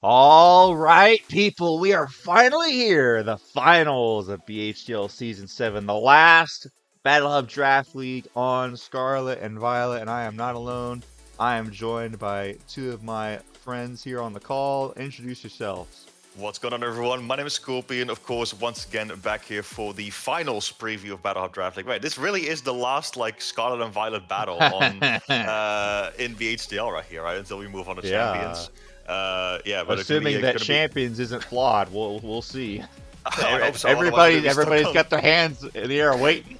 All right, people, we are finally here. The finals of BHDL Season 7, the last Battle Hub Draft League on Scarlet and Violet, and I am not alone. I am joined by two of my friends here on the call. Introduce yourselves. What's going on, everyone? My name is Scorpion, of course, once again back here for the finals preview of Battle Hub Draft League. Right, this really is the last Scarlet and Violet battle on in BHDL right here, right? Until we move on to champions. Yeah, but assuming that champions isn't flawed, we'll see. I hope so, Everybody's got their hands in the air waiting.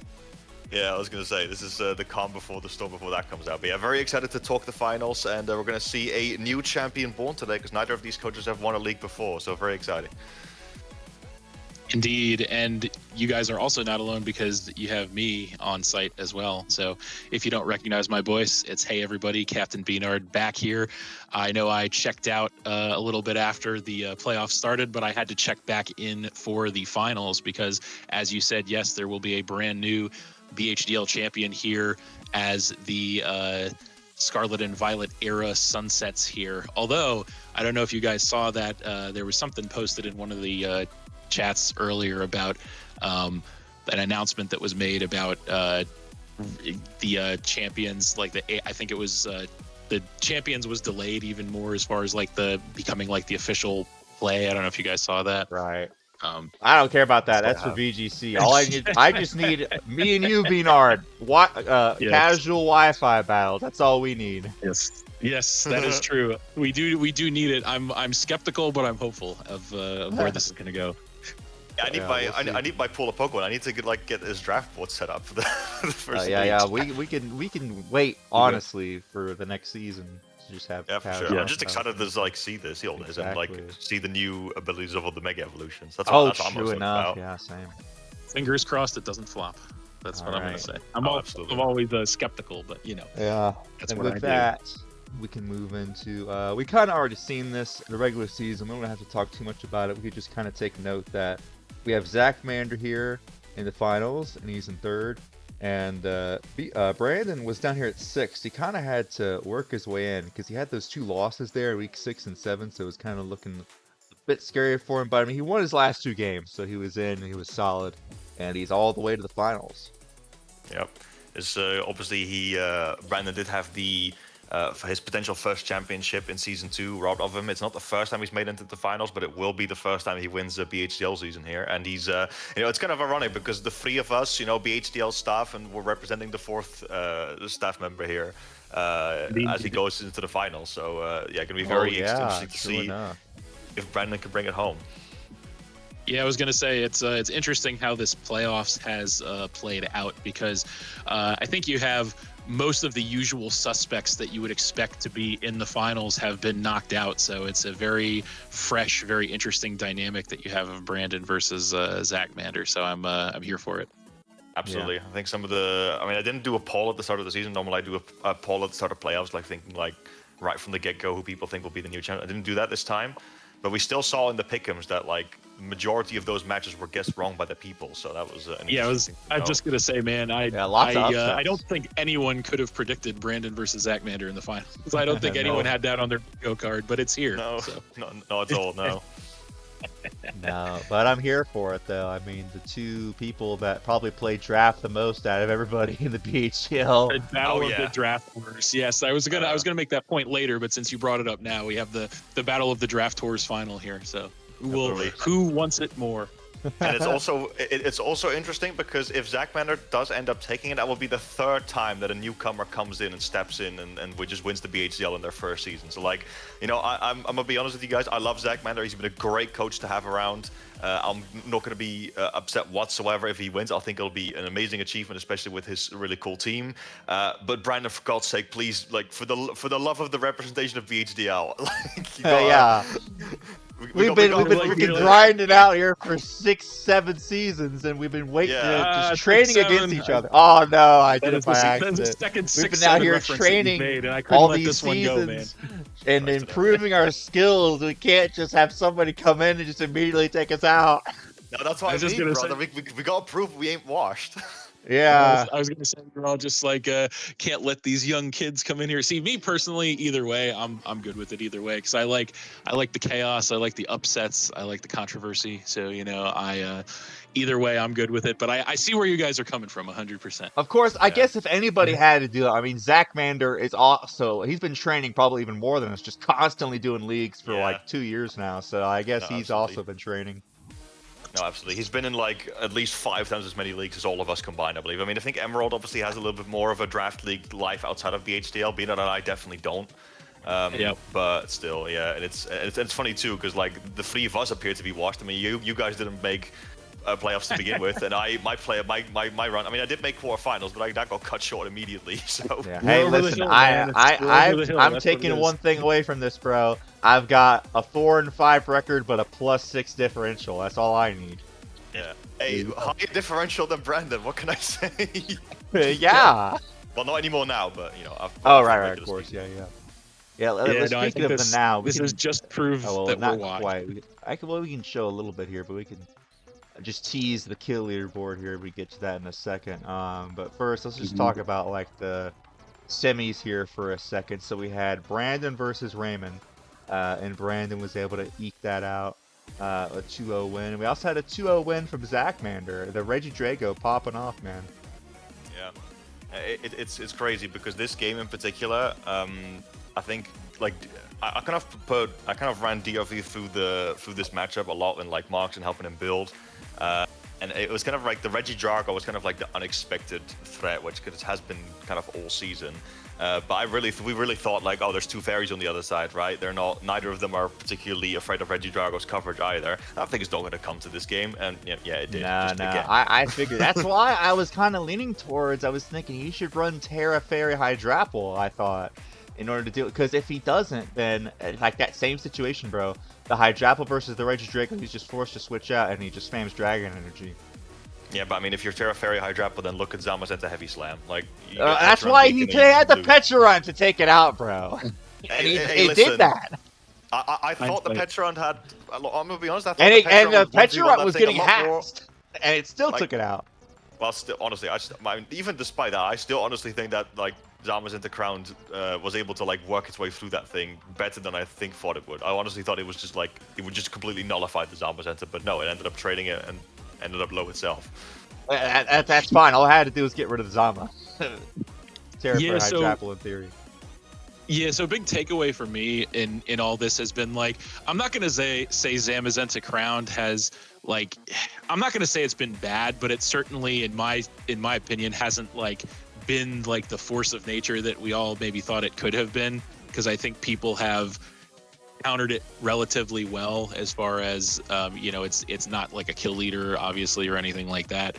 Yeah, I was going to say, this is the calm before the storm before that comes out. But yeah, very excited to talk the finals, and we're going to see a new champion born today, because neither of these coaches have won a league before, so very exciting. Indeed, and you guys are also not alone because you have me on site as well. So if you don't recognize my voice, it's hey everybody, Captain B-Nard back here. I know I checked out a little bit after the playoffs started, but I had to check back in for the finals because, as you said, yes, there will be a brand new BHDL champion here as the Scarlet and Violet era sunsets here. Although, I don't know if you guys saw that there was something posted in one of the chats earlier about an announcement that was made about the champions, I think it was the champions was delayed even more as far as the becoming the official play. I don't know if you guys saw that. Right. I don't care about that. That's for VGC. All I just need me and you, B-Nard. Yes. Casual Wi-Fi battles. That's all we need. Yes, that is true. We do need it. I'm skeptical, but I'm hopeful of where this is going to go. Yeah, I need my pool of Pokemon. I need to get this draft board set up for the first. Yeah. We can wait honestly for the next season. Just have for sure. Yeah, I'm just excited to see this and see the new abilities of all the Mega Evolutions. That's what I'm true enough. About. Yeah, same. Fingers crossed it doesn't flop. That's what I'm gonna say. I'm always skeptical, but Yeah. That's and what with that, we can move into. We kind of already seen this in the regular season. We don't have to talk too much about it. We could just kind of take note that we have Zachmander here in the finals, and he's in third. And Brandon was down here at 6th. He kind of had to work his way in because he had those 2 losses there, week 6 and 7. So it was kind of looking a bit scary for him. But I mean, he won his last 2 games, so he was in. And he was solid, and he's all the way to the finals. Yep. It's obviously Brandon did have the for his potential first championship in season 2 robbed of him. It's not the first time he's made into the finals, but it will be the first time he wins a BHDL season here. And he's, it's kind of ironic because the 3 of us, BHDL staff, and we're representing the 4th staff member here as he goes into the finals. So yeah, going to be very interesting to see if Brandon can bring it home. Yeah, I was gonna say it's interesting how this playoffs has played out because I think you have most of the usual suspects that you would expect to be in the finals have been knocked out. So it's a very fresh, very interesting dynamic that you have of Brandon versus Zachmander. So I'm here for it. Absolutely. Yeah. I think I didn't do a poll at the start of the season. Normally I do a poll at the start of playoffs, thinking right from the get-go who people think will be the new champion. I didn't do that this time. But we still saw in the pick'ems that majority of those matches were guessed wrong by the people, so that was I'm just gonna say, man, I don't think anyone could have predicted Brandon versus Zachmander in the finals. I don't think anyone had that on their go card, but it's here. No, so. no, it's all no. No, but I'm here for it though. I mean, the 2 people that probably played draft the most out of everybody in the BHDL. The battle of the draft tours. Yes, I was gonna make that point later, but since you brought it up now, we have the battle of the draft tours final here. So who wants it more? And it's also interesting because if Zachmander does end up taking it, that will be the 3rd time that a newcomer comes in and steps in and just wins the BHDL in their first season. So I'm gonna be honest with you guys. I love Zachmander. He's been a great coach to have around. I'm not gonna be upset whatsoever if he wins. I think it'll be an amazing achievement, especially with his really cool team. But Brandon, for God's sake, please, for the love of the representation of BHDL, yeah. We've been grinding out here for 6, 7 seasons, and we've been waiting, just training against each other. Oh no, I did it by accident. We've been out here training all these seasons and improving our skills. We can't just have somebody come in and just immediately take us out. No, that's why I mean, brother. We got to prove we ain't washed. Yeah. I was gonna say you're all just like can't let these young kids come in here. See, me personally, either way, I'm good with it either way because I like the chaos, I like the upsets, I like the controversy. So I either way, I'm good with it. But I see where you guys are coming from 100%. Of course, I guess if anybody had to do it, I mean, Zachmander is also, he's been training probably even more than us, just constantly doing leagues for like 2 years now. So I guess No, he's absolutely. also been training. No, absolutely. He's been in like at least 5 times as many leagues as all of us combined, I believe. I mean, I think Emerald obviously has a little bit more of a draft league life outside of BHDL. B-Nard and I definitely don't. But still, yeah, and it's funny too because like the 3 of us appear to be washed. I mean, you guys didn't make playoffs to begin with, and my run. I mean, I did make quarterfinals, but that got cut short immediately. So Yeah. Hey, over the listen, hill, man. It's over the hill. I'm That's what it taking is. one thing away from this, bro. I've got a 4-5 record, but a +6 differential. That's all I need. yeah, hey, higher differential than Brandon. What can I say? Yeah. Well, not anymore now, but Oh, right, of course, yeah. Yeah, no, I Speaking think of the now, this is just proof well, that not we're wide. quite. We can show a little bit here, but we can just tease the kill leaderboard here. We get to that in a second. But first, let's just talk about like the semis here for a second. So we had Brandon versus Raymond, and Brandon was able to eke that out, a 2-0 win. We also had a 2-0 win from Zachmander, the Regidrago popping off, man. Yeah, it's crazy because this game in particular, I think like I kind of ran DRV through this matchup a lot in like marks and helping him build. And it was kind of like the Regidrago was kind of like the unexpected threat, which has been kind of all season. But we really thought like, oh, there's 2 fairies on the other side, right? Neither of them are particularly afraid of Regidrago's coverage either. I think it's not going to come to this game, and yeah, it did. Nah, Again. I figured that's why I was kind of leaning towards. I was thinking he should run Terra Fairy Hydrapple. I thought in order to do it, because if he doesn't, then like that same situation, bro. The Hydrapple versus the Regidrago, he's just forced to switch out, and he just spams Dragon Energy. Yeah, but I mean, if you're Terra Fairy Hydrapple, then look at Zachmander Heavy Slam. Like that's why he had the Petron to take it out, bro. And he did that. I thought the Petron had. I'm gonna be honest. I thought and the Petron Petron was getting hacked, and it still took it out. Well, still, honestly, even despite that, I still honestly think that like Zachmander Crown was able to like work its way through that thing better than I thought it would. I honestly thought it was just like it would just completely nullify the Zachmander, but no, it ended up trading it and ended up low itself. That's fine. All I had to do was get rid of the Zama. Terra Yeah, for Hydrapple in theory. Yeah, so a big takeaway for me in all this has been like, I'm not gonna say Zamazenta Crown has like, I'm not gonna say it's been bad, but it certainly in my opinion hasn't like been like the force of nature that we all maybe thought it could have been, because I think people have countered it relatively well as far as it's not like a kill leader obviously or anything like that,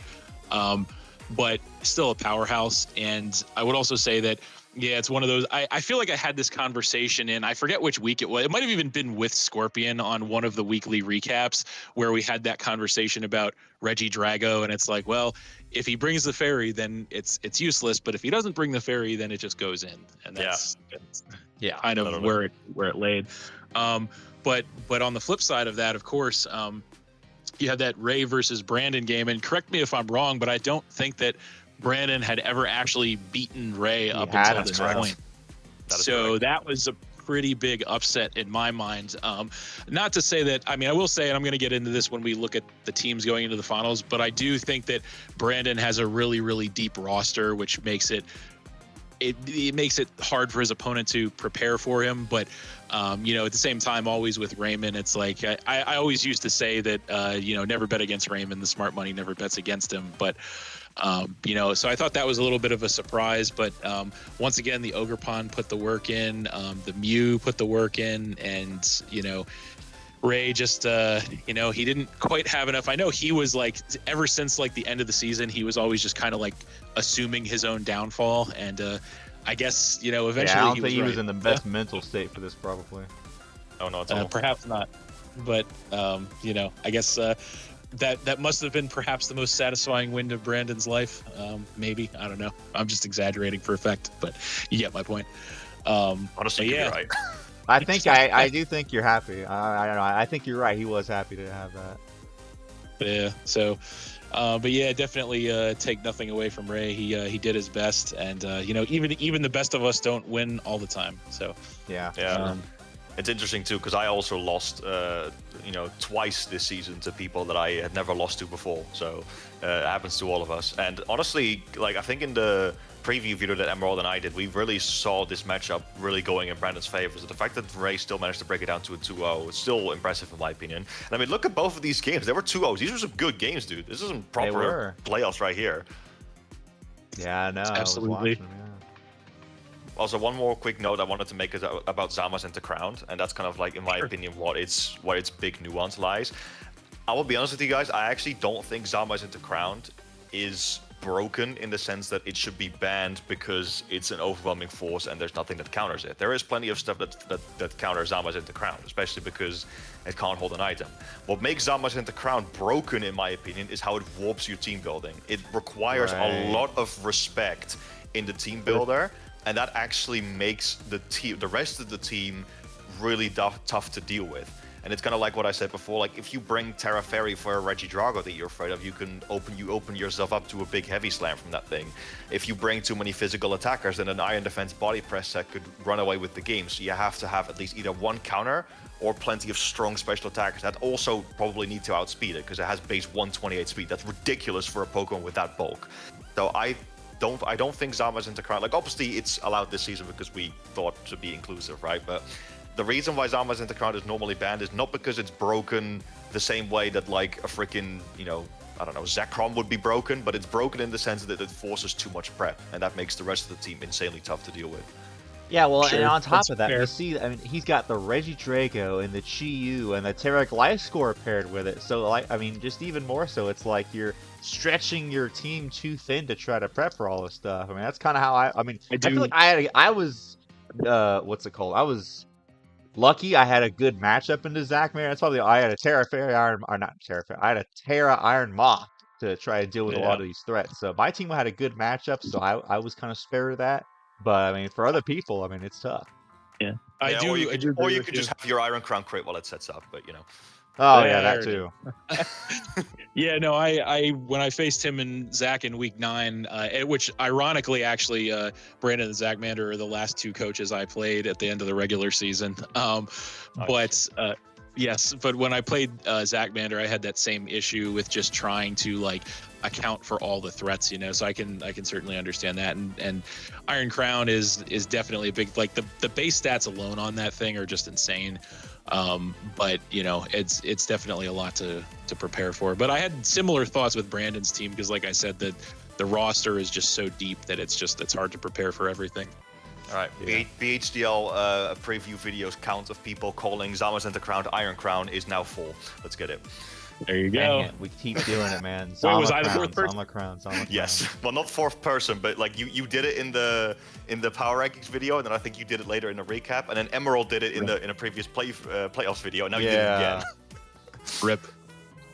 but still a powerhouse. And I would also say that it's one of those, I feel like I had this conversation in, I forget which week it was, it might have even been with Scorpion on one of the weekly recaps where we had that conversation about Regidrago, and it's like, well, if he brings the fairy then it's useless, but if he doesn't bring the fairy then it just goes in, and that's kind of where it laid. But on the flip side of that, of course, you have that Ray versus Brandon game, and correct me if I'm wrong, but I don't think that Brandon had ever actually beaten Ray up until this point. So that was a pretty big upset in my mind. Not to say that, I mean, I will say, and I'm going to get into this when we look at the teams going into the finals, but I do think that Brandon has a really, really deep roster, which makes it makes it hard for his opponent to prepare for him. But at the same time, always with Raymond, it's like I always used to say that never bet against Raymond. The smart money never bets against him. But so I thought that was a little bit of a surprise. But once again, the Ogerpon put the work in, the Mew put the work in, and Ray just he didn't quite have enough. I know he was like, ever since like the end of the season, he was always just kind of like assuming his own downfall, and I guess eventually I don't think he was right. in the best mental state for this, probably. Oh no, it's all. Perhaps not, but I guess that must have been perhaps the most satisfying win of Brandon's life. Maybe, I don't know. I'm just exaggerating for effect, but you get my point. Honestly, you're right. I do think you're happy. I don't know. I think you're right. He was happy to have that. Yeah. So, but yeah, definitely take nothing away from Ray. He did his best, and even the best of us don't win all the time. So Yeah. Yeah. It's interesting too because I also lost, twice this season to people that I had never lost to before. So it happens to all of us. And honestly, like I think in the preview video that Emerald and I did, we really saw this matchup really going in Brandon's favor. So the fact that Ray still managed to break it down to a 2-0 is still impressive in my opinion. And I mean, look at both of these games. They were 2-0s. These were some good games, dude. This is some proper playoffs right here. Yeah, I know. Absolutely. I was watching, yeah. Also, one more quick note I wanted to make is about Zamazinta Crowned, and that's kind of like, in my opinion, what its big nuance lies. I will be honest with you guys, I actually don't think Zamazinta Crowned is broken in the sense that it should be banned because it's an overwhelming force and there's nothing that counters it. There is plenty of stuff that counters Zamazinta Crowned, especially because it can't hold an item. What makes Zamazinta Crowned broken, in my opinion, is how it warps your team building. It requires a lot of respect in the team builder. And that actually makes the rest of the team really tough to deal with. And it's kind of like what I said before. Like if you bring Terra Fairy for a Regidrago that you're afraid of, you open yourself up to a big heavy slam from that thing. If you bring too many physical attackers, then an Iron Defense body press set could run away with the game. So you have to have at least either one counter or plenty of strong special attackers that also probably need to outspeed it because it has base 128 speed. That's ridiculous for a Pokemon with that bulk. So I don't think Zamazinta Crowned, like obviously it's allowed this season because we thought to be inclusive, right? But the reason why Zamazinta Crowned is normally banned is not because it's broken the same way that like a freaking, Zekrom would be broken, but it's broken in the sense that it forces too much prep, and that makes the rest of the team insanely tough to deal with. Yeah, well, and on top of that, you see, I mean, he's got the Regidrago and the Chi-Yu and the Terrac Life Score paired with it. So, like, I mean, just even more so, it's like you're stretching your team too thin to try to prep for all this stuff. I mean, that's kind of how I feel like I was, what's it called? I was lucky I had a good matchup into Zachmander. That's probably, I had a Terra Fairy Iron, or not Terra Fairy, I had a Terra Iron Moth to try to deal with a lot of these threats. So my team had a good matchup, so I was kind of spared of that. But I mean, for other people, I mean, it's tough. Yeah, or you could just have your Iron Crown crit while it sets up, but you know. Oh yeah, that too. Yeah, no, I when I faced him and Zach in week 9, which ironically, actually, Brandon and Zachmander are the last 2 coaches I played at the end of the regular season. But yes, but when I played Zachmander, I had that same issue with just trying to like account for all the threats, so I can certainly understand that. And Iron Crown is definitely a big, like the base stats alone on that thing are just insane. But it's definitely a lot to prepare for. But I had similar thoughts with Brandon's team because, like I said, that the roster is just so deep that it's hard to prepare for everything. All right, yeah. BHDL preview videos count of people calling Zamazinta Crown Iron Crown is now full. Let's get it. There you go. Dang it. We keep doing it, man. Wait, was I the fourth person? Zama Crown. Yes. Well, not fourth person, but like you did it in the Power Rankings video, and then I think you did it later in the recap, and then Emerald did it in a previous playoffs video, and now you did it again. Rip.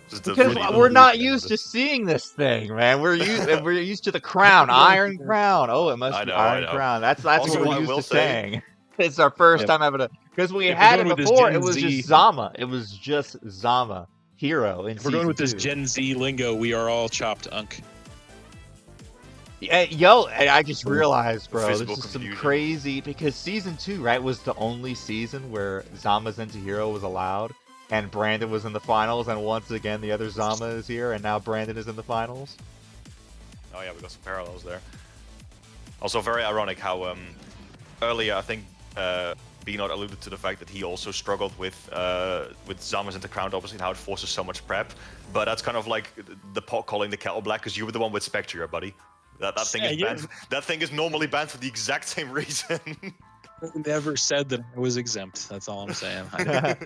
Because we're not used to seeing this thing, man. We're used to the crown, Iron Crown. Oh, it must be Iron Crown. That's also, what we're used to saying. It's our first time ever to, because we had it before. It was just Zama. It was just Zama Hero. If we're going with this Gen Z lingo, we are all chopped unk. Yeah, yo, I just realized, bro, this is confusion. some crazy, because season 2, right, was the only season where Zamazinta Hero was allowed. And Brandon was in the finals, and once again, the other Zama is here, and now Brandon is in the finals. Oh yeah, we got some parallels there. Also, very ironic how earlier I think B-Nard alluded to the fact that he also struggled with Zamazinta Crown, obviously, and how it forces so much prep. But that's kind of like the pot calling the kettle black, because you were the one with Spectre, buddy. That thing is banned. That thing is normally banned for the exact same reason. Never said that I was exempt. That's all I'm saying. I got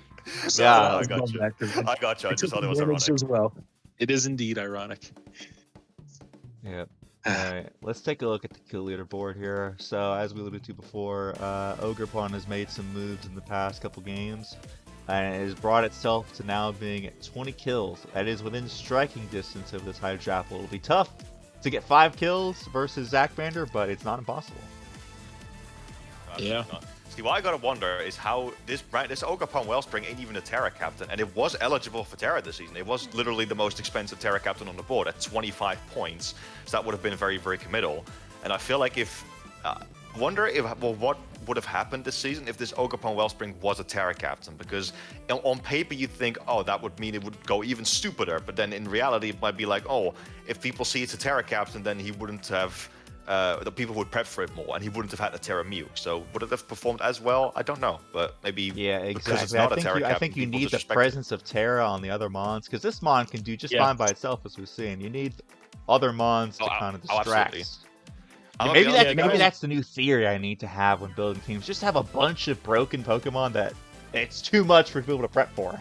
you. I just thought it was ironic as well. It is indeed ironic. Yep. All right, let's take a look at the kill leaderboard here. So, as we alluded to before, Ogerpon has made some moves in the past couple games, and it has brought itself to now being at 20 kills. That is within striking distance of this Hydrapple. It'll be tough to get 5 kills versus Zachmander, but it's not impossible. Yeah. See, what I gotta wonder is how this Ogerpon Wellspring ain't even a Terra Captain, and it was eligible for Terra this season. It was literally the most expensive Terra Captain on the board at 25 points, so that would have been very, very committal. And I feel like wonder if what would have happened this season if this Ogerpon Wellspring was a Terra Captain, because on paper you'd think, oh, that would mean it would go even stupider, but then in reality it might be like, oh, if people see it's a Terra Captain, then he wouldn't have. The people would prep for it more, and he wouldn't have had a Terra Mew. So would it have performed as well? I don't know, but maybe because it's not a Terra Captain, I think you need the presence of Terra on the other Mons, because this Mon can do just fine by itself, as we've seen. You need other Mons to kind of distract. Maybe that's the new theory I need to have when building teams. Just have a bunch of broken Pokemon that it's too much for people to prep for.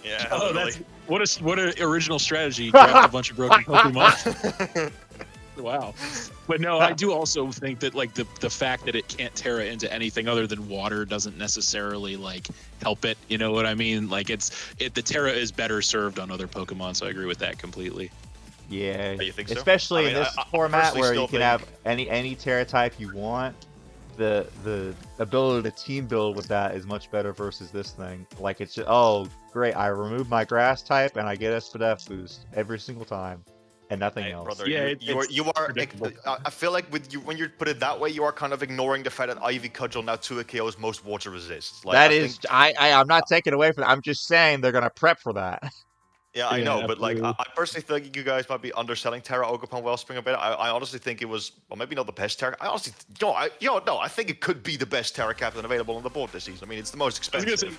Yeah. Oh, that's what an original strategy. Draft a bunch of broken Pokemon. Wow. But no, I do also think that like the fact that it can't Terra into anything other than water doesn't necessarily like help it. You know what I mean? Like the Terra is better served on other Pokemon, so I agree with that completely. Yeah, you think so? Especially in this format where you can have any Terra type you want. The ability to team build with that is much better versus this thing. Like it's just, oh great, I remove my grass type and I get a SPDF boost every single time. And nothing else. Brother, yeah, you are. I feel like with you, when you put it that way, you are kind of ignoring the fact that Ivy Cudgel now 2 KOs most water resists. Like, I'm not taking away from it. I'm just saying they're gonna prep for that. Yeah, I know, but like absolutely. I personally think you guys might be underselling Terra Ogerpon Wellspring a bit. I honestly think it was, well, maybe not the best Terra. I honestly, I think it could be the best Terra Captain available on the board this season. I mean, it's the most expensive.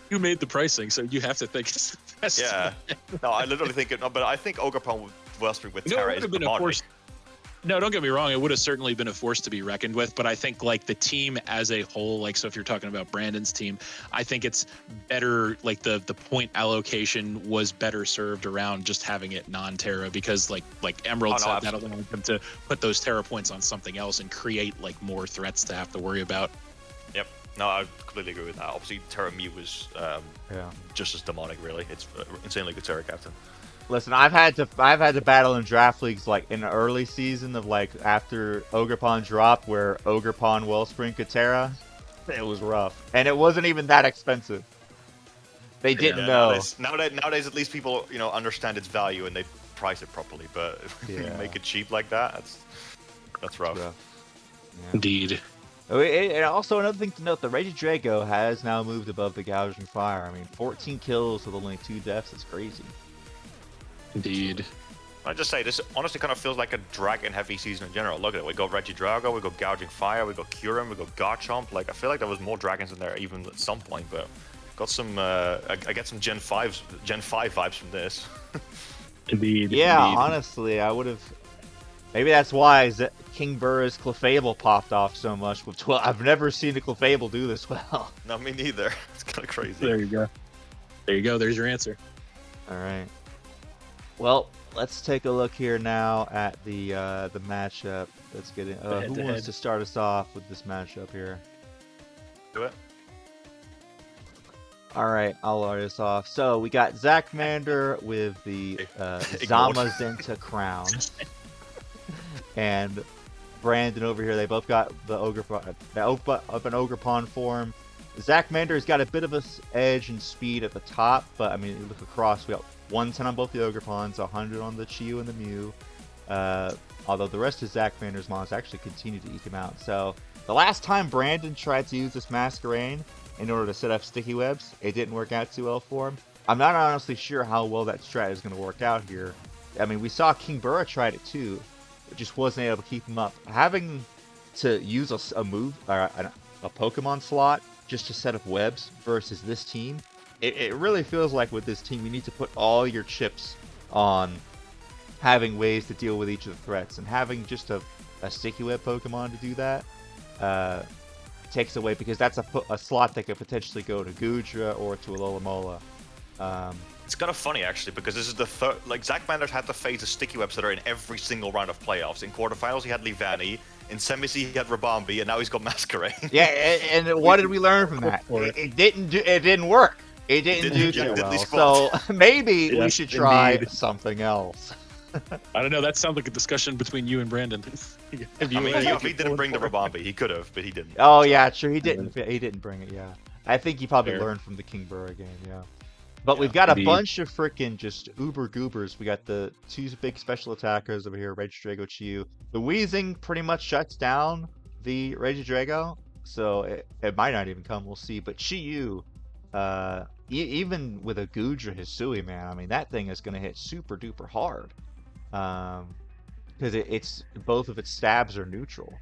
You made the pricing, so you have to think it's the best. Yeah. No, I literally think it. No, but I think Ogerpon Wellspring with Terra is demonic. No, don't get me wrong. It would have certainly been a force to be reckoned with, but I think like the team as a whole, like so if you're talking about Brandon's team, I think it's better. Like the point allocation was better served around just having it non-Terra, because like Emerald said, that allowed them to put those Terra points on something else and create like more threats to have to worry about. Yep. No, I completely agree with that. Obviously, Terra Mew was just as demonic. Really, it's insanely good Terra Captain. Listen, I've had to battle in draft leagues like in the early season of like after Ogerpon dropped, where Ogerpon Wellspring could Terra. It was rough, and it wasn't even that expensive. They didn't know. Nowadays, at least people understand its value and they price it properly. But if you make it cheap like that, that's rough. Yeah. Indeed. And also another thing to note, the Regidrago has now moved above the Gouging Fire. I mean, 14 kills with only 2 deaths is crazy. Indeed. I just say this honestly kind of feels like a dragon-heavy season in general. Look at it. We got Regidrago, we got Gouging Fire, we got Kyurem, we got Garchomp. Like I feel like there was more dragons in there even at some point, but got some. I get some Gen 5 vibes from this. Indeed. Yeah, indeed. honestly, I would have. Maybe that's why Kingbura's Clefable popped off so much with 12. I've never seen a Clefable do this well. No, me neither. It's kind of crazy. There you go. There you go. There's your answer. All right. Well, let's take a look here now at the matchup. Let's get in. Who wants to start us off with this matchup here? Do it. All right, I'll start us off. So we got Zachmander with the Zamazenta crown, and Brandon over here. They both got the Ogerpon form. Zachmander's got a bit of an edge and speed at the top, but I mean, you look across, we got 110 on both the Ogerpons, 100 on the Chiyu and the Mew. Although the rest of Zachmander's mons actually continue to eke him out. So the last time Brandon tried to use this Masquerain in order to set up sticky webs, it didn't work out too well for him. I'm not honestly sure how well that strat is going to work out here. I mean, we saw Kingbura tried it too, but just wasn't able to keep him up. Having to use a move, a Pokemon slot just to set up webs versus this team, it really feels like with this team, you need to put all your chips on having ways to deal with each of the threats, and having just a sticky web Pokemon to do that takes away, because that's a slot that could potentially go to Gouging or to a Alomola. It's kind of funny actually, because this is the third. Like Zachmander's had to face the sticky webs that are in every single round of playoffs. In quarterfinals, he had Livani. In semis, he had Rabambi, and now he's got Masquerain. Yeah, and what did we learn from that? It didn't work. It didn't do too well. So maybe we should try something else. I don't know. That sounds like a discussion between you and Brandon. I mean, he didn't bring the Rabambi. He could have, but he didn't. Oh so. yeah, sure. He didn't. He didn't bring it. Yeah, I think he probably Fair. learned from the Kingbura game. Yeah. But Yeah, we've got indeed. a bunch of freaking just uber goobers. We got the two big special attackers over here, Regidrago, Chiyu. The Wheezing pretty much shuts down the Regidrago, so it might not even come. We'll see. But Chiyu, even with a Gouging Hisui, man, I mean that thing is gonna hit super duper hard, because it's both of its stabs are neutral.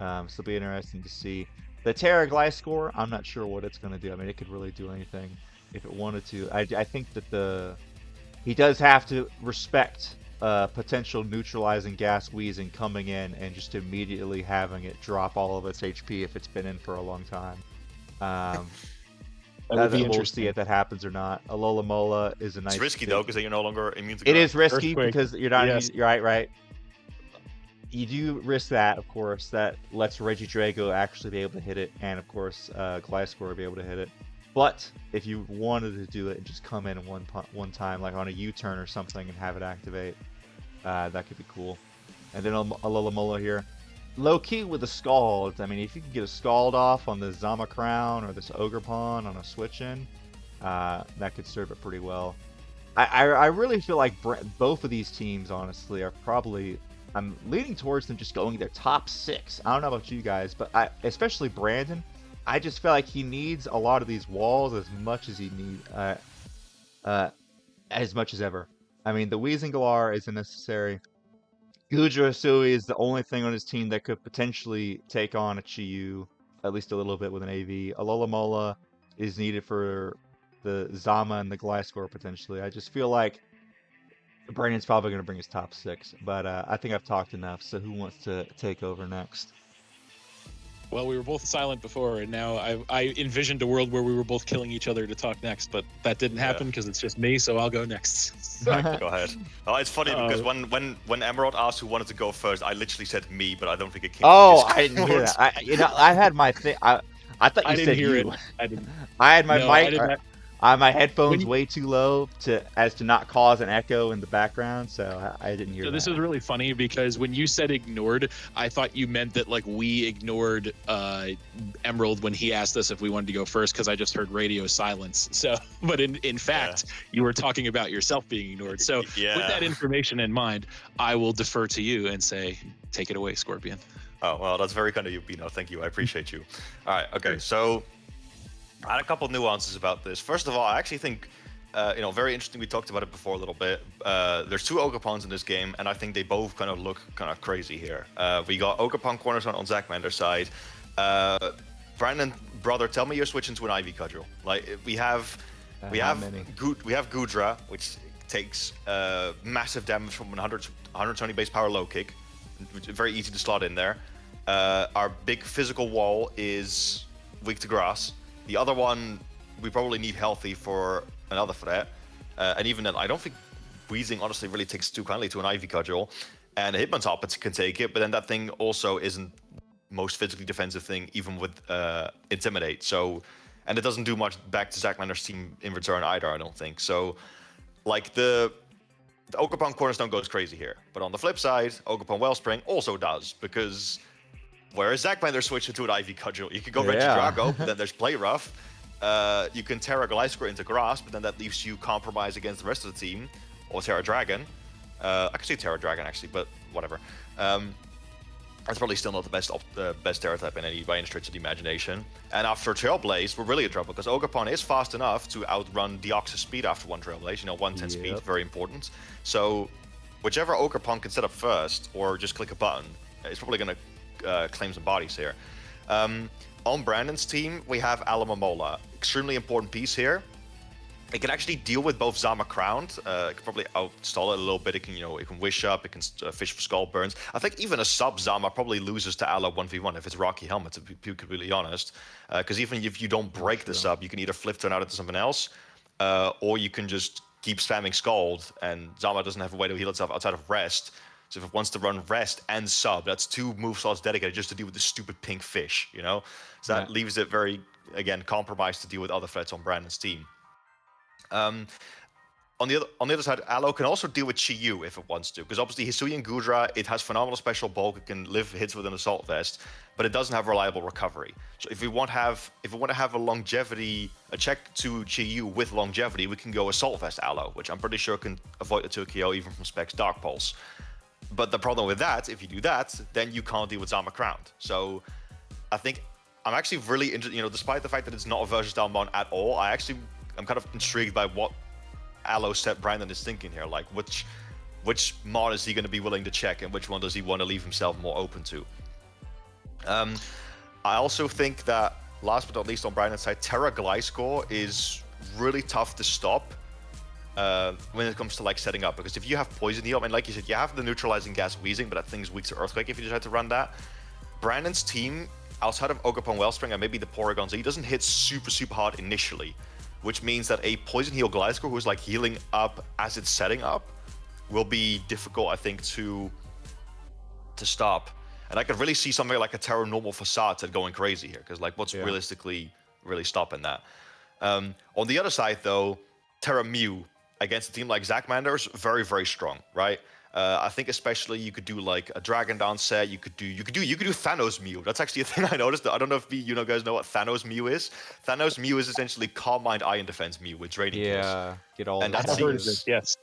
So it'll be interesting to see. The Terra Gliscor, I'm not sure what it's gonna do. I mean, it could really do anything if it wanted to. I think that he does have to respect potential neutralizing gas wheezing coming in and just immediately having it drop all of its HP if it's been in for a long time. That would be We'll see interesting. if that happens or not. Alola Mola is a nice. It's risky though, because then you're no longer immune to. It is risky Earthquake. because you're not. Yes. You're right. You do risk that, of course. That lets Regidrago actually be able to hit it, and of course, Gliscor be able to hit it. But if you wanted to do it and just come in one time, like on a U-turn or something, and have it activate, that could be cool. And then Alola Mola here, low key with the Scald. I mean, if you can get a Scald off on the Zama Crown or this Ogerpon on a switch in, that could serve it pretty well. I really feel like both of these teams, honestly, are probably. I'm leaning towards them just going their top 6. I don't know about you guys, but especially Brandon. I just feel like he needs a lot of these walls as much as he needs, as much as ever. I mean, the Weezinglar isn't necessary. Gouging Hisui is the only thing on his team that could potentially take on a Chiyu, at least a little bit with an AV. Alola Mola is needed for the Zama and the Gliscor potentially. I just feel like Brandon's probably going to bring his top 6, but I think I've talked enough. So who wants to take over next? Well, we were both silent before, and now I envisioned a world where we were both killing each other to talk next, but that didn't happen because it's just me, so I'll go next. Go ahead. Oh, it's funny because when Emerald asked who wanted to go first, I literally said me, but I don't think it came. Oh, I didn't hear that. I had my thing. I thought you I said didn't hear you. it. I didn't. I had my No, I mic. did not. My headphones way too low to not cause an echo in the background, so I didn't hear So that. this is really funny because when you said ignored, I thought you meant that like we ignored Emerald when he asked us if we wanted to go first because I just heard radio silence. So, but in fact, you were talking about yourself being ignored. So with that information in mind, I will defer to you and say, take it away, Scorpion. Oh, well, that's very kind of you, Bino. Thank you. I appreciate you. All right. Okay. So I had a couple nuances about this. First of all, I actually think, very interesting. We talked about it before a little bit. There's 2 Ogerpons in this game, and I think they both kind of look kind of crazy here. We got Ogerpon Cornerstone on Zachmander's side. Brandon, brother, tell me you're switching to an Ivy Cudgel. Like we have Goudra, which takes massive damage from 120 base power low kick, which is very easy to slot in there. Our big physical wall is weak to grass. The other one, we probably need healthy for another threat. And even then, I don't think Wheezing honestly really takes too kindly to an Ivy Cudgel. And a Hitmontop can take it, but then that thing also isn't most physically defensive thing, even with Intimidate. So, and it doesn't do much back to Zachmander's team in return either, I don't think. So, like the Ogerpon Cornerstone goes crazy here. But on the flip side, Ogerpon Wellspring also does, because whereas Zachmander switched into an Ivy Cudgel, you can go Regidrago, but then there's Play Rough. You can Terra Gliscor into Grass, but then that leaves you compromise against the rest of the team, or Terra Dragon. I could say Terra Dragon actually, but whatever. That's probably still not the best Terra type by any stretch of the imagination. And after Trailblaze, we're really in trouble because Ogerpon is fast enough to outrun Deoxys speed after one Trailblaze. 110 speed, very important. So whichever Ogerpon can set up first, or just click a button, is probably going to claim some bodies here. On Brandon's team, we have Alola, extremely important piece here. It can actually deal with both Zama Crown. It can probably outstall it a little bit. It can, it can Wish Up. It can Fish for Skull Burns. I think even a sub Zama probably loses to Alola 1v1 if it's Rocky Helmet, to be completely honest. Because even if you don't break the sub, you can either flip turn out into something else, or you can just keep spamming Scald, and Zama doesn't have a way to heal itself outside of Rest. So if it wants to run Rest and Sub, that's 2 move slots dedicated just to deal with the stupid pink fish, So that leaves it very, again, compromised to deal with other threats on Brandon's team. On the other side, Aloe can also deal with Chi-Yu if it wants to, because obviously Hisui and Gudra, it has phenomenal special bulk, it can live hits with an Assault Vest, but it doesn't have reliable recovery. So if we want to have a longevity, a check to Chi-Yu with longevity, we can go Assault Vest Aloe, which I'm pretty sure can avoid the 2KO even from Specs Dark Pulse. But the problem with that, if you do that, then you can't deal with Zama Crowned. So I think I'm actually really interested, despite the fact that it's not a versatile mon at all, I'm kind of intrigued by what Aloe set Brandon is thinking here, like which mod is he going to be willing to check and which one does he want to leave himself more open to. I also think that, last but not least on Brandon's side, Terra Gliscor is really tough to stop when it comes to like setting up, because if you have Poison Heal, and like you said, you have the neutralizing gas Wheezing, but that thing's weak to Earthquake if you decide to run that. Brandon's team, outside of Ogerpon Wellspring and maybe the Porygons, he doesn't hit super hard initially, which means that a Poison Heal Gliscor who's like healing up as it's setting up will be difficult, I think, to stop. And I could really see something like a Terra Normal Facade going crazy here, because like what's realistically really stopping that? On the other side though, Terra Mew against a team like Zachmander is very, very strong, right? I think especially you could do like a Dragon Dance set. You could do Thanos Mew. That's actually a thing I noticed. I don't know if guys know what Thanos Mew is. Thanos Mew is essentially Calm Mind Iron Defense Mew with Draining Kills. Get all. And that seems, yes.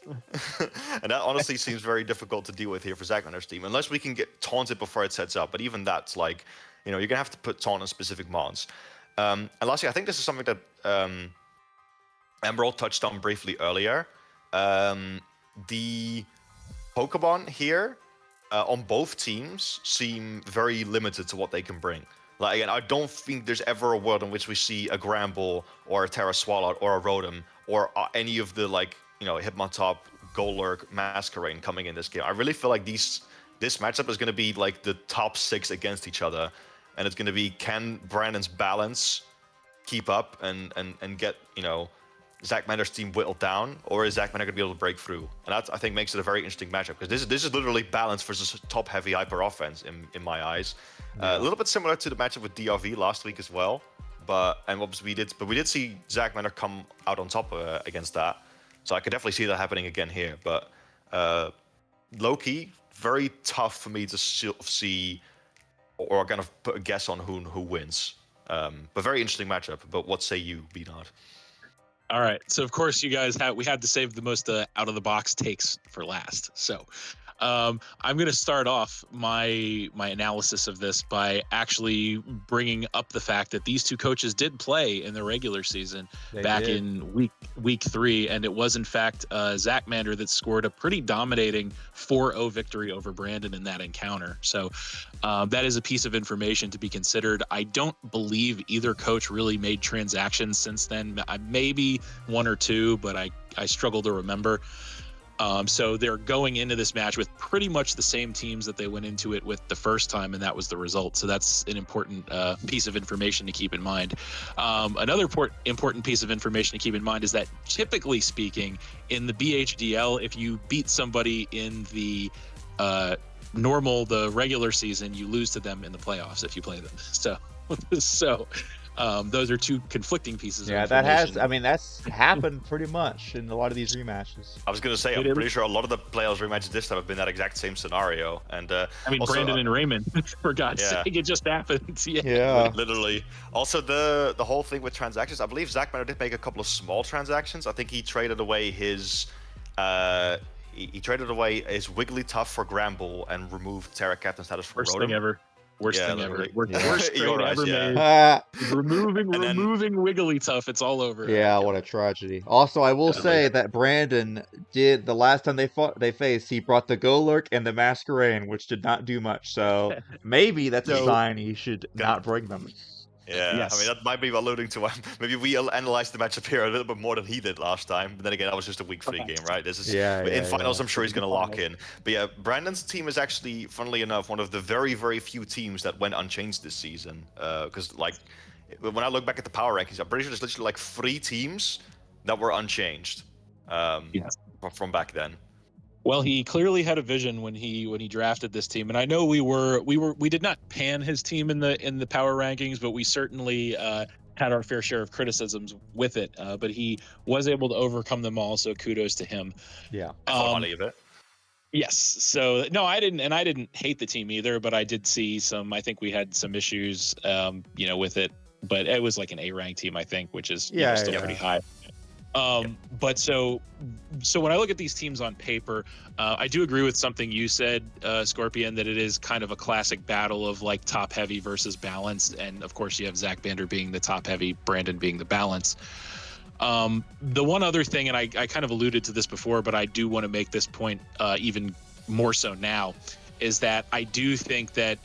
and that honestly seems very difficult to deal with here for Zachmander's team, unless we can get taunted before it sets up. But even that's like, you're gonna have to put taunt on specific mons. And lastly, I think this is something that Emerald touched on briefly earlier. The Pokemon here on both teams seem very limited to what they can bring. Like, again, I don't think there's ever a world in which we see a Gramble or a Terra Swallow or a Rotom or any of the Hitmontop, Golurk, Masquerain coming in this game. I really feel like this matchup is going to be like the top 6 against each other, and it's going to be, can Brandon's balance keep up and get Zachmander's team whittled down, or is Zachmander going to be able to break through? And that, I think, makes it a very interesting matchup, because this is literally balance versus top-heavy hyper offense in my eyes. A little bit similar to the matchup with DRV last week as well, and obviously we did see Zachmander come out on top against that, so I could definitely see that happening again here. But low-key, very tough for me to see or kind of put a guess on who wins. But very interesting matchup. But what say you, B-Nard? All right. So of course, you guys we had to save the most out of the box takes for last. So I'm going to start off my analysis of this by actually bringing up the fact that these two coaches did play in the regular season in week 3, and it was in fact Zachmander that scored a pretty dominating 4-0 victory over Brandon in that encounter. So that is a piece of information to be considered. I don't believe either coach really made transactions since then. Maybe 1 or 2, but I struggle to remember. So they're going into this match with pretty much the same teams that they went into it with the first time, and that was the result. So that's an important piece of information to keep in mind. Another important piece of information to keep in mind is that, typically speaking, in the BHDL, if you beat somebody in the the regular season, you lose to them in the playoffs if you play them. So those are two conflicting pieces of information. That's happened pretty much in a lot of these rematches. I was going to say, I'm pretty sure a lot of the playoffs rematches this time have been that exact same scenario. And also, Brandon and Raymond, for God's sake, it just happened. Literally. Also, the whole thing with transactions, I believe Zachmander did make a couple of small transactions. I think he traded away his Wigglytuff for Gramble and removed Terra Captain status for Rotom. Worst thing ever. Worst trade ever made. Removing Wigglytuff. It's all over. Yeah, what a tragedy. Also, I will say that Brandon did, the last time they faced, he brought the Golurk and the Masquerain, which did not do much. So maybe that's a sign he should not bring them. Yeah, yes. That might be alluding to maybe we analyzed the matchup here a little bit more than he did last time. But then again, that was just a week 3 game, right? This is in finals. I'm sure he's going to lock in. But yeah, Brandon's team is actually, funnily enough, one of the very, very few teams that went unchanged this season. Because when I look back at the power rankings, I'm pretty sure there's literally 3 teams that were unchanged from back then. Well, he clearly had a vision when he drafted this team, and I know we did not pan his team in the power rankings, but we certainly had our fair share of criticisms with it, but he was able to overcome them all. So kudos to him. Yeah. I thought about it. Yes. So no, I didn't hate the team either, but I did see some. I think we had some issues, with it. But it was like an A-rank team, I think, which is still pretty high. But so when I look at these teams on paper, I do agree with something you said, Scorpion, that it is kind of a classic battle of like top heavy versus balanced, and of course you have Zachmander being the top heavy, Brandon being the balance. The one other thing, and I kind of alluded to this before, but I do want to make this point even more so now, is that I do think that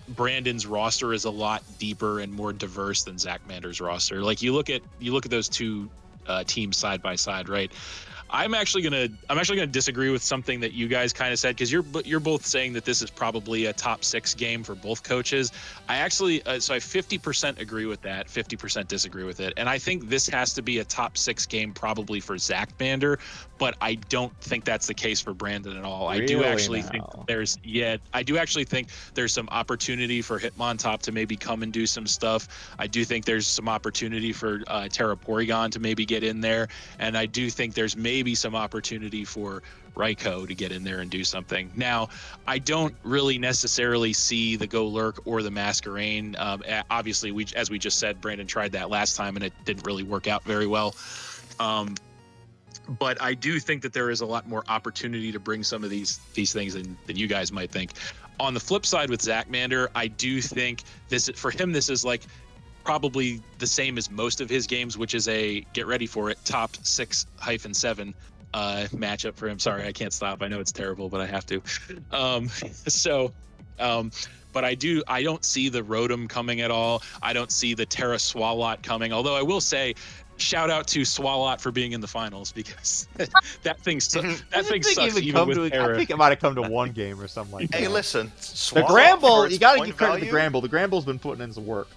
Brandon's roster is a lot deeper and more diverse than Zachmander's roster. Like you look at those two teams side by side, right? I'm actually gonna disagree with something that you guys kind of said, because you're both saying that this is probably a top 6 game for both coaches. I actually so I 50% agree with that, 50% disagree with it, and I think this has to be a top 6 game probably for Zachmander, but I don't think that's the case for Brandon at all. Really? I do actually now? think there's some opportunity for Hitmontop to maybe come and do some stuff. I do think there's some opportunity for Terapagos to maybe get in there, and I do think there's maybe some opportunity for Raikou to get in there and do something. Now, I don't really necessarily see the Go Lurk or the Masquerain. Obviously, as we just said, Brandon tried that last time and it didn't really work out very well. But I do think that there is a lot more opportunity to bring some of these things than you guys might think. On the flip side with Zachmander, I do think this is like probably the same as most of his games, which is a, get ready for it, top 6-7 matchup for him. Sorry, I can't stop. I know it's terrible, but I have to. But I don't see the Rotom coming at all. I don't see the Terra Swalot coming, although I will say, shout out to Swalot for being in the finals, because that thing sucks even with Terra. I think it might have come to one game or something like that. Hey, listen, the Gramble, you got to point give credit to value, the Gramble. The Gramble's been putting in some work.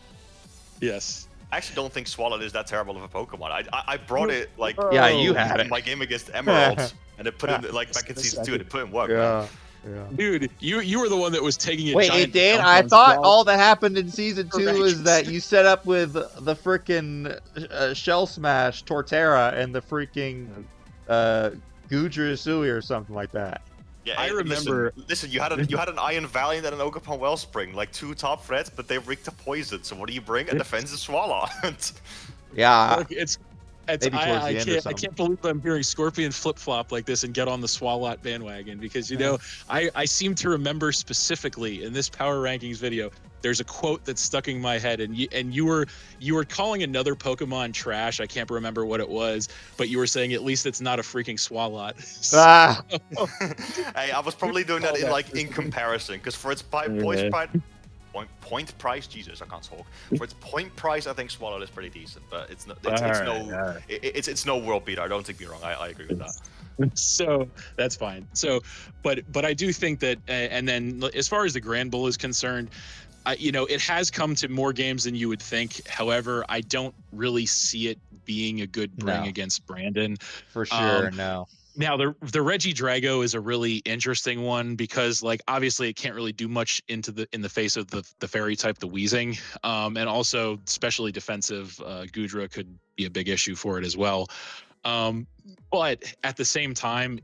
Yes. I actually don't think Swalot is that terrible of a Pokemon. I brought it like Yeah, you had in it. my game against Emeralds, and it put in like back in season 2, and it put in work. Man. Yeah. Dude, you were the one that was taking it. Wait, hey, Dan, I thought all that happened in season 2 is that you set up with the freaking Shell Smash Torterra and the freaking Gouging or something like that. Yeah, I remember. Listen, you had an Iron Valiant and an Ogerpon Wellspring, like 2 top threats, but they reek to poison. So what do you bring? A defensive Swalot. Yeah. Look, I can't believe I'm hearing Scorpion flip-flop like this and get on the Swalot bandwagon, because I seem to remember specifically in this Power Rankings video, there's a quote that's stuck in my head, and you were calling another Pokemon trash. I can't remember what it was, but you were saying at least it's not a freaking Swalot. Hey, I was probably doing that in comparison, because for its point price, Jesus, I can't talk. For its point price, I think Swalot is pretty decent, but it's no world beater. I don't take me wrong. I agree with that. So that's fine. So, but I do think that, and then as far as the Grand Bull is concerned, it has come to more games than you would think. However, I don't really see it being a good bring against Brandon. For sure, no. Now, the Regidrago is a really interesting one, because, like, obviously it can't really do much in the face of the fairy type, the Wheezing, and also especially defensive Goudra could be a big issue for it as well. But at the same time,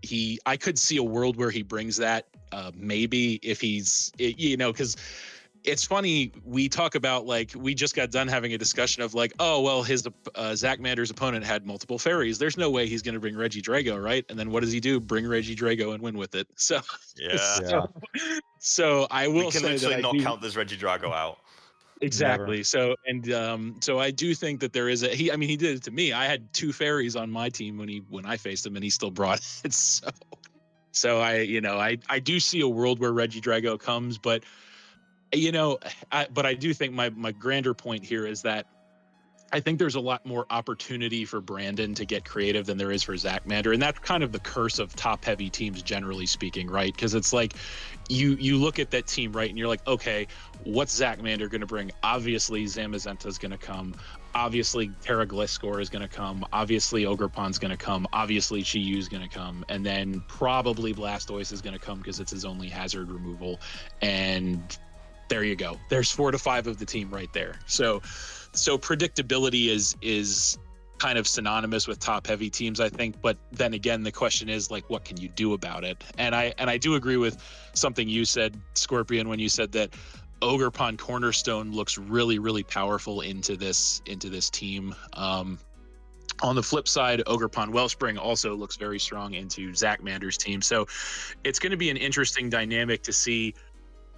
I could see a world where he brings that, maybe if because it's funny, we talk about, like, we just got done having a discussion of, like, oh, well, his Zachmander's opponent had multiple fairies. There's no way he's going to bring Regidrago, right? And then what does he do? Bring Regidrago and win with it. So, so I will say that we can literally not count this Regidrago out. Exactly. Never. So I do think that there is he did it to me. I had 2 fairies on my team when I faced him, and he still brought it. So I do see a world where Regidrago comes, but I do think my grander point here is that I think there's a lot more opportunity for Brandon to get creative than there is for Zachmander, and that's kind of the curse of top-heavy teams, generally speaking, right? Because it's like you look at that team, right, and you're like, okay, what's Zachmander going to bring? Obviously, Zamazenta's going to come. Obviously, Terra Gliscor is going to come. Obviously, Ogerpon's going to come. Obviously, Chiyu's going to come. And then probably Blastoise is going to come because it's his only hazard removal. And There you go. There's 4 to 5 of the team right there. So predictability is kind of synonymous with top heavy teams, I think. But then again, the question is like, what can you do about it? And I do agree with something you said, Scorpion, when you said that Ogerpon Cornerstone looks really, really powerful into this team. On the flip side, Ogerpon Wellspring also looks very strong into Zachmander's team. So it's going to be an interesting dynamic to see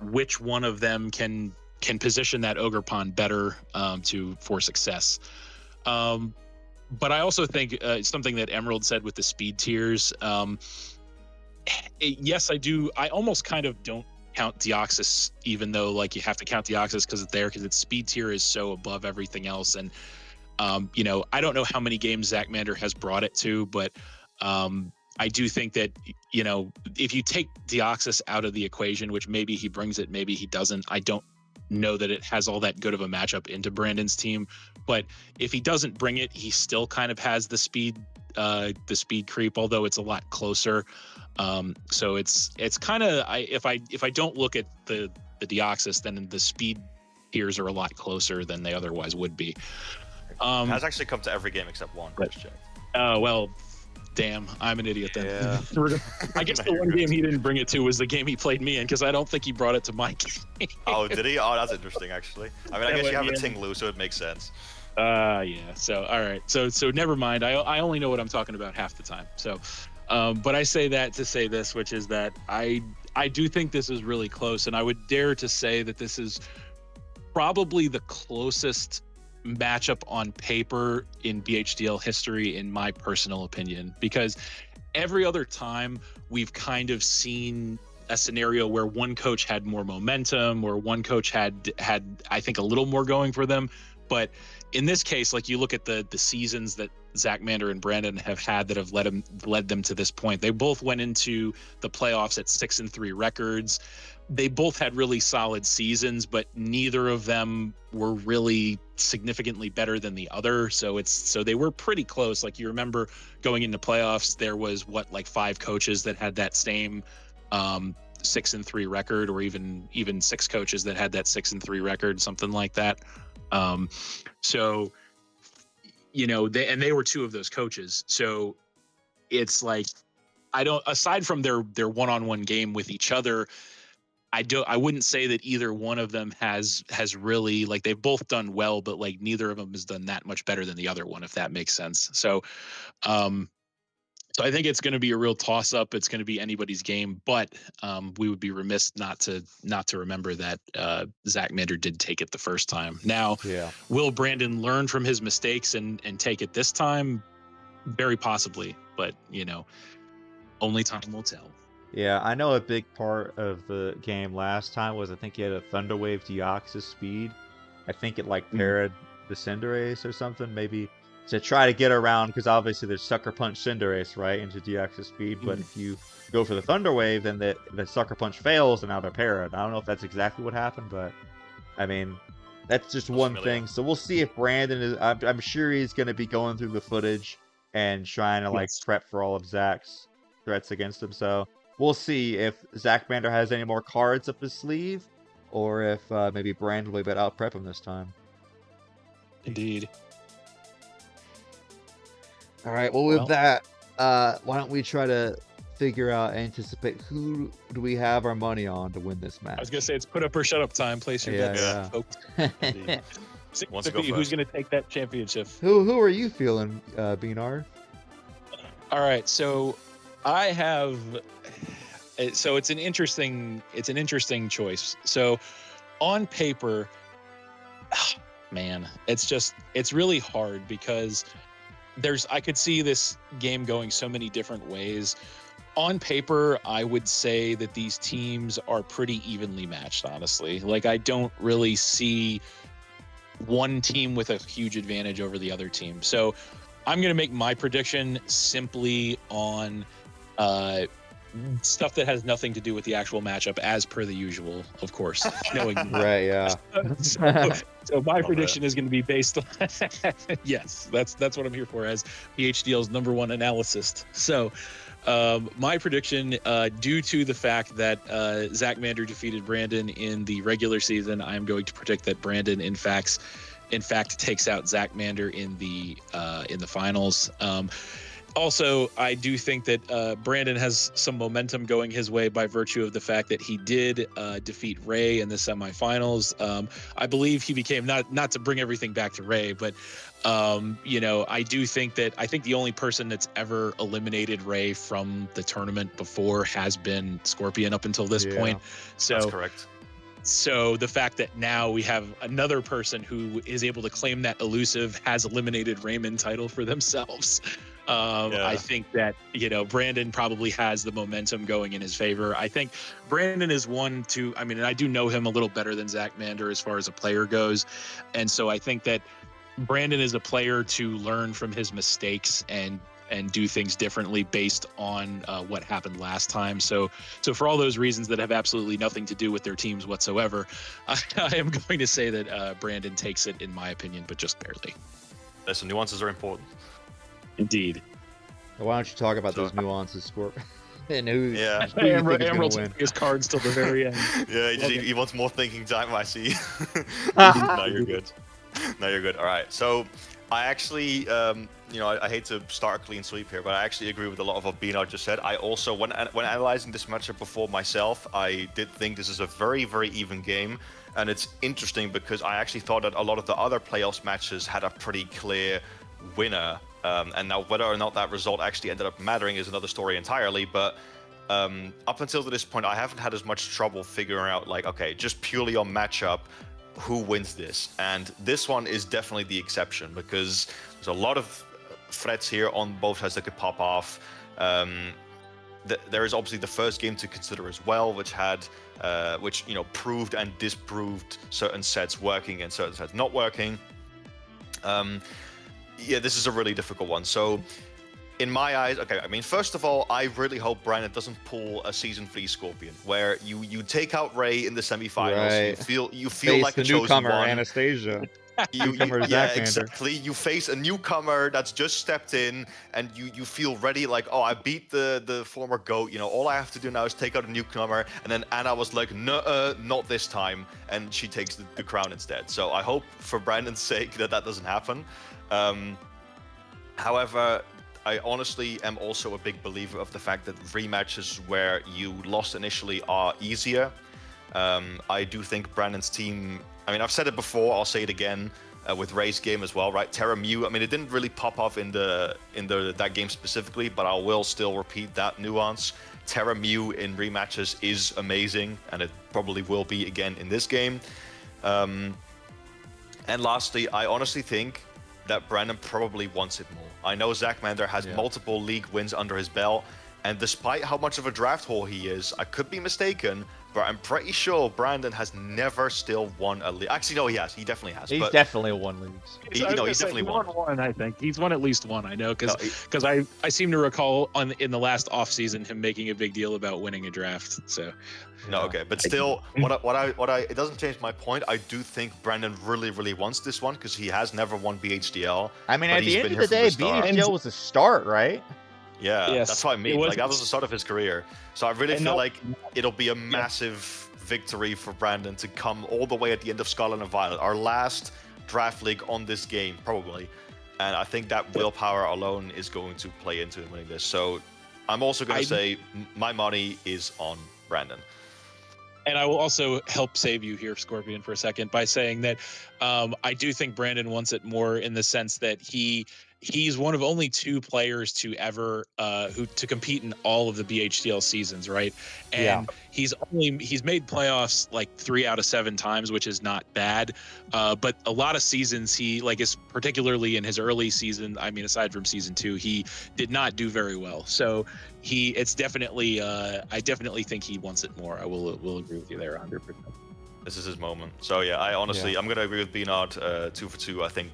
which one of them can position that Ogerpon better for success. But I also think something that Emerald said with the speed tiers. Yes, I do. I almost kind of don't count Deoxys, even though like you have to count Deoxys because its speed tier is so above everything else. And I don't know how many games Zachmander has brought it to, but I do think that, if you take Deoxys out of the equation, which maybe he brings it, maybe he doesn't, I don't know that it has all that good of a matchup into Brandon's team. But if he doesn't bring it, he still kind of has the speed creep, although it's a lot closer. So it's kind of, if I don't look at the Deoxys, then the speed tiers are a lot closer than they otherwise would be. Has actually come to every game except one. Question. Oh well, damn, I'm an idiot then. Yeah. I guess the one game he didn't bring it to was the game he played me in, because I don't think he brought it to my game. Oh, did he? Oh, that's interesting actually. I mean, I guess you have a Tinglu, so it makes sense. Yeah. So all right. So never mind. I only know what I'm talking about half the time. So, but I say that to say this, which is that I do think this is really close, and I would dare to say that this is probably the closest matchup on paper in BHDL history, in my personal opinion, because every other time we've kind of seen a scenario where one coach had more momentum, or one coach had I think a little more going for them. But in this case, like you look at the seasons that Zachmander and Brandon have had that have led them to this point. They both went into the playoffs at 6-3 records. They both had really solid seasons, but neither of them were really significantly better than the other. So they were pretty close. Like you remember going into playoffs, there was 5 coaches that had that same 6-3 record, or even 6 coaches that had that 6-3 record, something like that. So they were 2 of those coaches. So it's like, aside from their one-on-one game with each other, I wouldn't say that either one of them has really, like, they've both done well, but like neither of them has done that much better than the other one, if that makes sense. So I think it's going to be a real toss up. It's going to be anybody's game, but we would be remiss not to remember that Zachmander did take it the first time. Now, will Brandon learn from his mistakes and take it this time? Very possibly, but only time will tell. Yeah, I know a big part of the game last time was, I think he had a Thunder Wave Deoxys speed. I think it parried the Cinderace or something, maybe to try to get around, because obviously there's Sucker Punch Cinderace, right, into Deoxys speed, but if you go for the Thunder Wave, then the Sucker Punch fails and now they're parried. I don't know if that's exactly what happened, but I mean, that's just one thing. So we'll see if Brandon is, I'm sure he's going to be going through the footage and trying to prep for all of Zach's threats against him. So we'll see if Zachmander has any more cards up his sleeve, or if maybe Brandon will be able to out-prep him this time. Indeed. All right, well, with that, why don't we try to figure out, anticipate, who do we have our money on to win this match? I was going to say, it's put up or shut up time. Place your bets. Yeah. Who's going to take that championship? Who are you feeling, B-Nard? All right, so I have... So it's an interesting choice. So on paper, man, it's really hard, because I could see this game going so many different ways. On paper, I would say that these teams are pretty evenly matched, honestly. Like, I don't really see one team with a huge advantage over the other team. So I'm going to make my prediction simply on stuff that has nothing to do with the actual matchup, as per the usual, of course. Knowing Right, yeah. so my Love prediction is going to be based on yes, that's what I'm here for as BHDL's #1 analyst. So my prediction, due to the fact that Zachmander defeated Brandon in the regular season, I'm going to predict that Brandon in fact takes out Zachmander in the finals. Also, I do think that Brandon has some momentum going his way by virtue of the fact that he did defeat Ray in the semifinals. I believe he became, not to bring everything back to Ray, but I do think the only person that's ever eliminated Ray from the tournament before has been Scorpion up until this point. So that's correct. So the fact that now we have another person who is able to claim that elusive has eliminated Raymond title for themselves. I think that, Brandon probably has the momentum going in his favor. I think Brandon is and I do know him a little better than Zachmander as far as a player goes. And so I think that Brandon is a player to learn from his mistakes and do things differently based on what happened last time. So for all those reasons that have absolutely nothing to do with their teams whatsoever, I am going to say that Brandon takes it, in my opinion, but just barely. Listen, nuances are important. Indeed. Why don't you talk about those nuances, Scorp? And who you think Emerald's is gonna win? his cards till the very end. Yeah, he wants more thinking time, I see. No, you're good. No, you're good. All right. So I actually, I hate to start a clean sweep here, but I actually agree with a lot of what B-Nard just said. I also, when analyzing this matchup before myself, I did think this is a very, very even game. And it's interesting because I actually thought that a lot of the other playoffs matches had a pretty clear winner. And now whether or not that result actually ended up mattering is another story entirely. But up until this point, I haven't had as much trouble figuring out, just purely on matchup, who wins this. And this one is definitely the exception because there's a lot of threats here on both sides that could pop off. There is obviously the first game to consider as well, which proved and disproved certain sets working and certain sets not working. This is a really difficult one. So in my eyes, first of all, I really hope Brandon doesn't pull a Season 3 Scorpion, where you take out Ray in the semifinals, Right. you feel like the the chosen newcomer, one. Anastasia. Yeah, exactly. You face a newcomer that's just stepped in, and you feel ready, like, oh, I beat the former GOAT. All I have to do now is take out a newcomer. And then Anna was like, no, not this time, and she takes the crown instead. So I hope, for Brandon's sake, that doesn't happen. However, I honestly am also a big believer of the fact that rematches where you lost initially are easier. I do think Brandon's team, I've said it before, I'll say it again, with Ray's game as well, right? Terra Mew, it didn't really pop off in that game specifically, but I will still repeat that nuance. Terra Mew in rematches is amazing, and it probably will be again in this game. And lastly, I honestly think that Brandon probably wants it more. I know Zachmander has multiple league wins under his belt, and despite how much of a draft whore he is, I could be mistaken, but I'm pretty sure Brandon has never still won a league. Actually, no, he has. He definitely has. He's definitely won leagues. He's definitely won one. I think he's won at least one. I know because I seem to recall in the last off season him making a big deal about winning a draft. So. No, okay, but still, it doesn't change my point. I do think Brandon really, really wants this one because he has never won BHDL. At the end of the day, BHDL was a start, right? Yeah, yes, that's what I mean. That was the start of his career. So I really feel like it'll be a massive victory for Brandon to come all the way at the end of Scarlet and Violet, our last draft league on this game, probably. And I think that willpower alone is going to play into him winning this. So I'm also going to say my money is on Brandon. And I will also help save you here, Scorpion, for a second by saying that I do think Brandon wants it more in the sense that he's one of only two players to ever to compete in all of the BHDL seasons, right? And he's made playoffs like 3 out of 7 times, which is not bad. But a lot of seasons is particularly in his early season. Aside from season 2, he did not do very well. So it's definitely I definitely think he wants it more. I will agree with you there 100%. This is his moment. So yeah, I'm going to agree with B-Nard 2 for 2. I think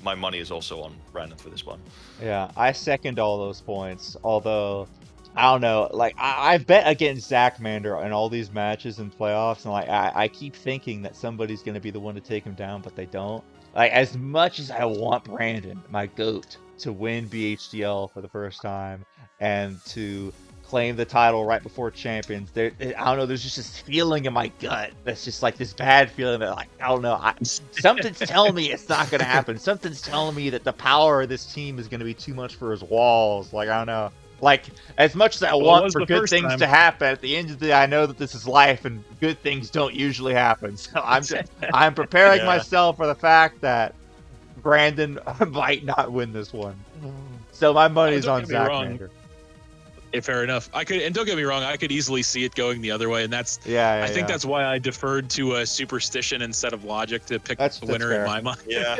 my money is also on Brandon for this one. Yeah, I second all those points. Although I don't know. Like I've bet against Zachmander in all these matches and playoffs, and like I keep thinking that somebody's gonna be the one to take him down, but they don't. Like as much as I want Brandon, my goat, to win BHDL for the first time and to claim the title right before champions, I don't know. There's just this feeling in my gut that's just like this bad feeling that like I don't know. Something's telling me it's not gonna happen. Something's telling me that the power of this team is gonna be too much for his walls. Like I don't know. Like, as much as I want for good things to happen, at the end of the day, I know that this is life and good things don't usually happen. So I'm preparing myself for the fact that Brandon might not win this one. So my money's on Zachmander. Fair enough. I could, and don't get me wrong, I could easily see it going the other way, and that's I think that's why I deferred to a superstition instead of logic to pick the winner in my mind. Yeah,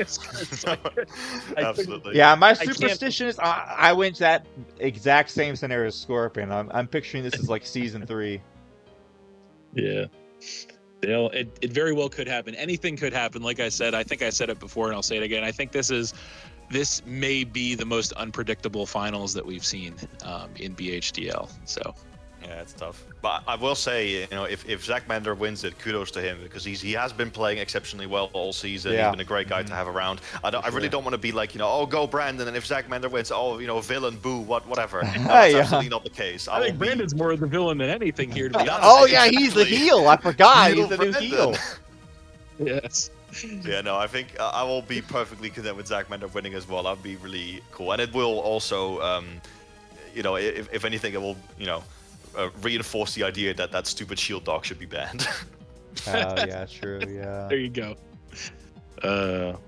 absolutely. Yeah, my superstition is I went that exact same scenario as Scorpion. I'm picturing this as like season 3. Yeah. It very well could happen. Anything could happen. Like I said, I think I said it before, and I'll say it again. I think this may be the most unpredictable finals that we've seen in BHDL. So, yeah, it's tough. But I will say, you know, if Zachmander wins it, kudos to him because he has been playing exceptionally well all season. Yeah. He's been a great guy to have around. I really don't want to be like, you know, oh, go Brandon, and if Zachmander wins, oh, you know, villain, boo, whatever. That's absolutely not the case. I think Brandon's more the villain than anything here, to be honest. Oh yeah, he's the heel. I forgot. He's the new heel. Yes. Yeah, no, I think I will be perfectly content with Zachmander winning as well. That'd be really cool, and it will also, you know, if anything, it will, you know, reinforce the idea that that stupid shield dog should be banned. Oh yeah, true. Yeah. There you go.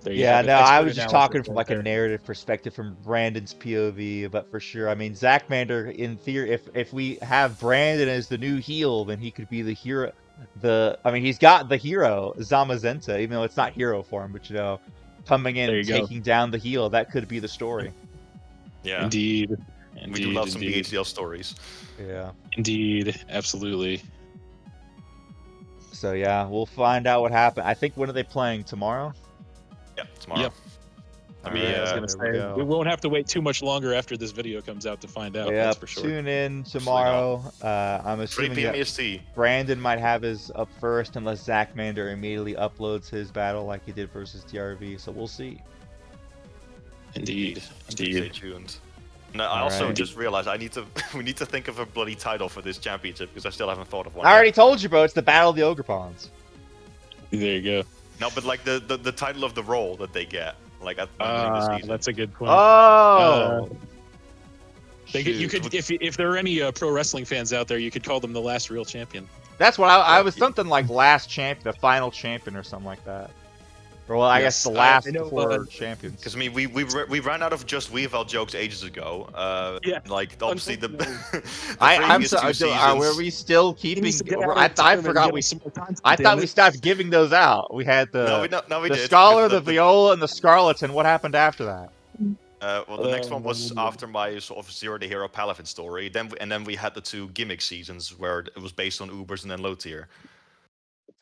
Yeah, no, I was just talking from like a narrative perspective from Brandon's POV, but for sure, I mean, Zachmander, in theory, if we have Brandon as the new heel, then he could be the hero. I mean, he's got the hero, Zachmander, even though it's not hero form, but you know, coming in and taking down the heel, that could be the story. Yeah. Indeed. We do love some BHDL stories. Yeah. Indeed. Absolutely. So yeah, we'll find out what happened. I think, when are they playing? Tomorrow? Yeah, tomorrow. Yep. I was gonna say we won't have to wait too much longer after this video comes out to find out. Yeah, that's for sure. Tune in tomorrow. I'm assuming 3 p.m. EST. Brandon might have his up first unless Zachmander immediately uploads his battle like he did versus DRV. So we'll see. Indeed. Stay tuned. No, I also just realized we need to think of a bloody title for this championship because I still haven't thought of one. I already told you, bro. It's the Battle of the Ogerpons. There you go. No, but like the title of the role that they get, like at the beginning of the season. That's a good point. Oh. You could, if there are any pro wrestling fans out there, you could call them the last real champion. That's what I was, something like last champion, the final champion, or something like that. Or well, I guess the last four champions. Because I mean, we ran out of just Weavile jokes ages ago. Like obviously the. I'm sorry. Were we still keeping? I forgot we. I thought we stopped giving those out. We had the the Scholar, the Viola, and the Scarlet. And what happened after that? Well, the next one was after my sort of Zero to Hero Palafin story. Then we had the 2 gimmick seasons where it was based on Ubers and then low tier.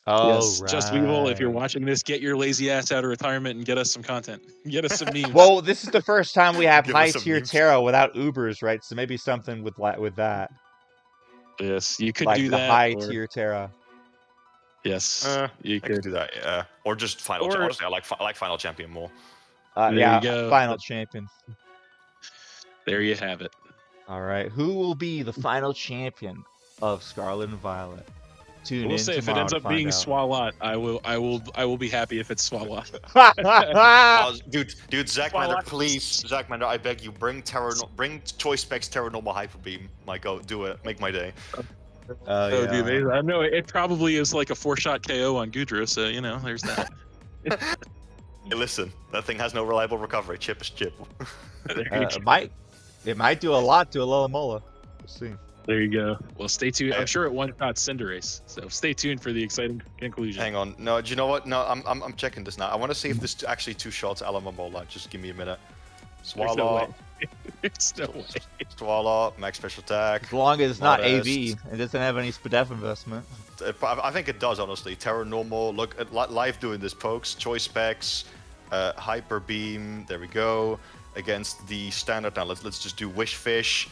Oh, yes, right. Just Weevil, if you're watching this, get your lazy ass out of retirement and get us some content. Get us some memes. Well, this is the first time we have high tier Terra without Ubers, right? So maybe something with that. Yes, you could like do the that. High tier Terra. Yes, you could do that. Yeah, or just final. Honestly, I like final champion more. Yeah, final champion. There you have it. All right, who will be the final champion of Scarlet and Violet? We'll say if it ends up being Swalot, I will be happy if it's Swalot. Dude, Zachmander, please, Zachmander, I beg you, bring Choice Specs Terra Normal Hyper Beam. Do it, make my day. That would be amazing. I know it probably is like a 4-shot KO on Goudra, so you know, there's that. Hey, listen, that thing has no reliable recovery. Chip is chip. It might do a lot to a Lulamola. We'll see. There you go. Well, stay tuned. I'm sure it one-shot Cinderace, so stay tuned for the exciting conclusion. Hang on. No, do you know what? No, I'm checking this now. I want to see if this actually 2 shots Alamomola. Just give me a minute. Swallow. There's no way. Swallow, max special attack. As long as it's not AV, it doesn't have any SPDEF investment. I think it does, honestly. Terra Normal, look at live doing this, pokes, Choice Specs, Hyper Beam, there we go. Against the standard now, let's just do Wish Fish.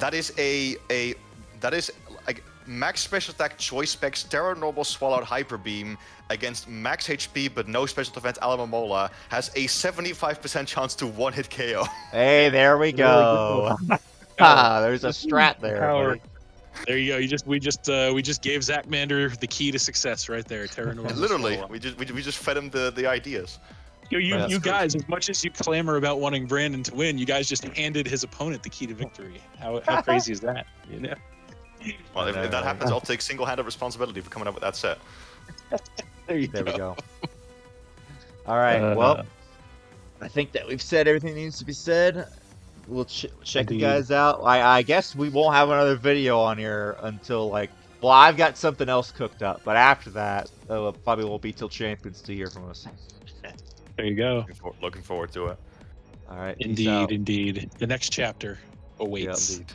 that is like max special attack, choice specs, Terra Normal, Swallow, Hyper Beam against max HP but no special defense Alamomola has a 75% chance to one-hit KO. Hey, there we go. There's a strat there, Power. buddy. There you go. We just gave Zachmander the key to success right there. Terra Normal. Literally, we just fed him the ideas. You guys, as much as you clamor about wanting Brandon to win, you guys just handed his opponent the key to victory. How crazy is that? You know. Well, if that happens, I'll take single-handed responsibility for coming up with that set. There we go. All right. Well, I think that we've said everything that needs to be said. We'll check you guys out. I guess we won't have another video on here until well, I've got something else cooked up, but after that, probably won't be till Champions to hear from us. There you go. Looking forward to it. All right. Indeed. The next chapter awaits. Yep.